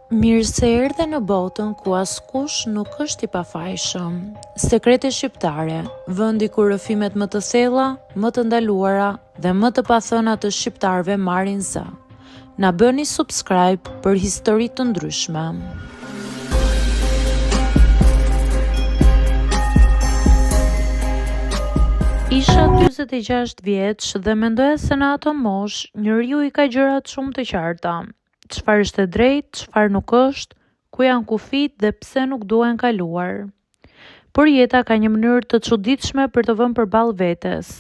Mirë se erdhe në botën ku askush nuk është i pafajshëm. Sekrete shqiptare, vendi ku rrëfimet më të thella, më të ndaluara dhe më të pathëna të shqiptarëve marrin zë. Na bëni subscribe për histori të ndryshme. Isha 46 vjeç dhe mendoja se në ato moshë njeriu i ka gjërat shumë të qarta. Çfarë është e drejtë, çfarë nuk është, ku janë kufit dhe pse nuk duhen kaluar. Por jeta ka një mënyrë të çuditshme për të vënë përballë vetes.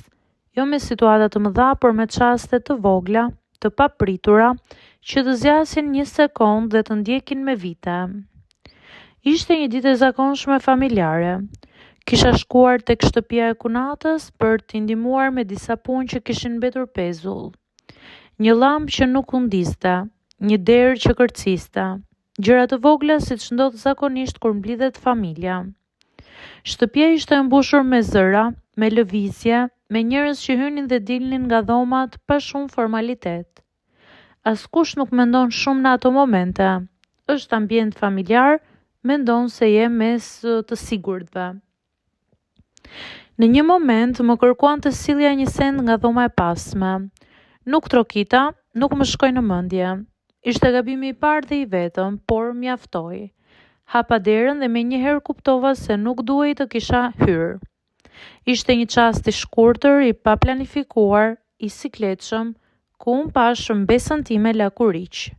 Jo me situata të mëdha, por me çaste të vogla, të papritura, që të zgjasin një sekond dhe të ndjekin me vite. Ishte një ditë e zakonshme familjare. Kisha shkuar tek shtëpia e kunatës për t'i ndihmuar me disa punë që kishin mbetur pezull. Një llamp që nuk u ndiste, një derë që kërciste, gjëra të vogla siç ndodh zakonisht kur mblidhet familja. Shtëpia ishte e mbushur me zëra, me lëvizje, me njerëz që hynin dhe dilnin nga dhomat pa shumë formalitet. Askush nuk mendon shumë në ato momente. Është ambient familjar, mendon se je mes të sigurtve. Në një moment më kërkuan të sillja një send nga dhoma e pasme. Nuk trokita, nuk më shkoi në mendje. Ishte gabimi i parë dhe i vetëm, por mjaftoi. Hapa derën dhe menjëherë kuptova se nuk duhej të kisha hyrë. Ishte një çast i shkurtër, i paplanifikuar, i sikletshëm, ku unë pash mbesën time lakuriq.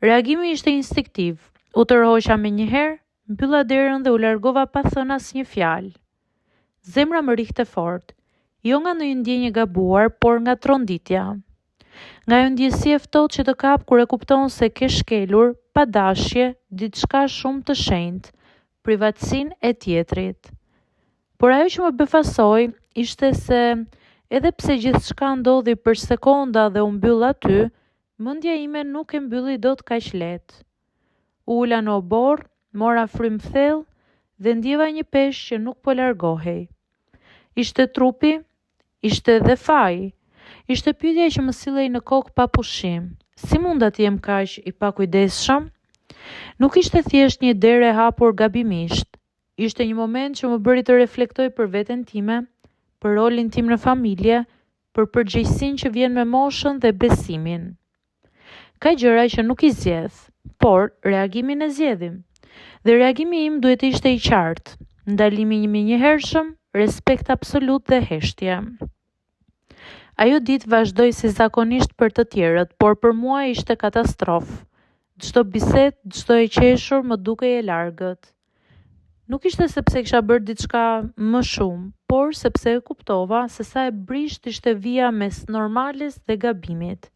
Reagimi ishte instiktiv. U tërhoqa menjëherë, mbylla derën dhe u largova pa thënë asnjë fjalë. Zemra më rikte fort, jo nga ndonjë ndjenjë gabuar, por nga tronditja. Nga ajo ndjesi e ftohtë që të kap kur e kupton se ke shkelur, pa dashje, diçka shumë të shenjtë, privatësinë e tjetrit. Por ajo që më befasoi ishte se edhe pse gjithçka ndodhi për sekonda dhe u mbyll aty, mendja ime nuk e mbylli dot kaq lehtë. U ula në obor, mora frym thellë dhe ndjeva një peshë që nuk po largohej. Ishte trupi, ishte edhe faji. Ishte pyetja që më sillej në kokë pa pushim. Si mund të jem kaq i pakujdesshëm? Nuk ishte thjesht një derë e hapur gabimisht. Ishte një moment që më bëri të reflektoj për veten time, për rolin tim në familje, për përgjegjësinë që vjen me moshën dhe besimin. Ka gjëra që nuk i zgjedh, por reagimin e zgjedhim. Dhe reagimi im duhet të ishte i qartë, ndalimi i menjëhershëm, respekt absolut dhe heshtje. Ajo ditë vazhdoi si zakonisht për të tjerët, por për mua ishte katastrofë. Çdo bisedë, çdo e qeshur më dukej e largët. Nuk ishte sepse kisha bërë diçka më shumë, por sepse e kuptova se sa e brisht ishte vija mes normales dhe gabimit,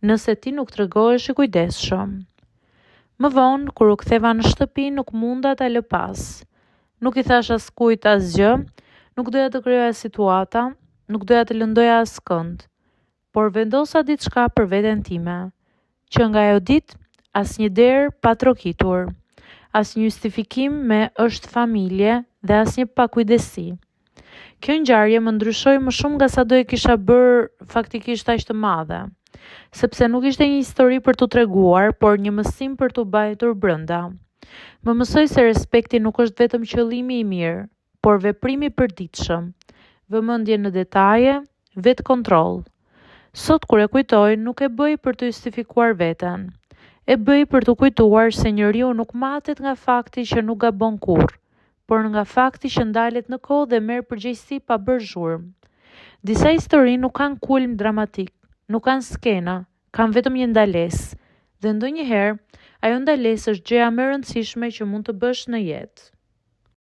nëse ti nuk tregohesh i kujdesshëm. Më vonë, kur u ktheva në shtëpi, nuk munda ta lë pas. Nuk i thash askujt asgjë, nuk doja të krijoja situata, nuk doja të lëndoja askënd, por vendosa diçka për veten time, që nga ajo ditë asnjë derë pa trokitur, asnjë justifikim me është familje dhe asnjë pakujdesi. Kjo ngjarje më ndryshoi më shumë nga sa do e kisha bërë faktikisht aq të madhe, sepse nuk ishte një histori për t'u treguar, por një mësim për t'u mbajtur brenda. Më mësoi se respekti nuk është vetëm qëllimi i mirë, por veprimi i përditshëm. Vëmendje në detaje, vetë kontroll. Sot kur e kujtoj, nuk e bëj për të justifikuar veten. E bëj për të kujtuar se njeriu nuk matet nga fakti që nuk gabon kurrë, por nga fakti që ndalet në kohë dhe merr përgjegjësi pa bërë zhurmë. Disa histori nuk kanë kulm dramatik, nuk kanë skena, kanë vetëm një ndalesë. Dhe ndonjëherë, ajo ndalesë është gjëja më e rëndësishme që mund të bësh në jetë.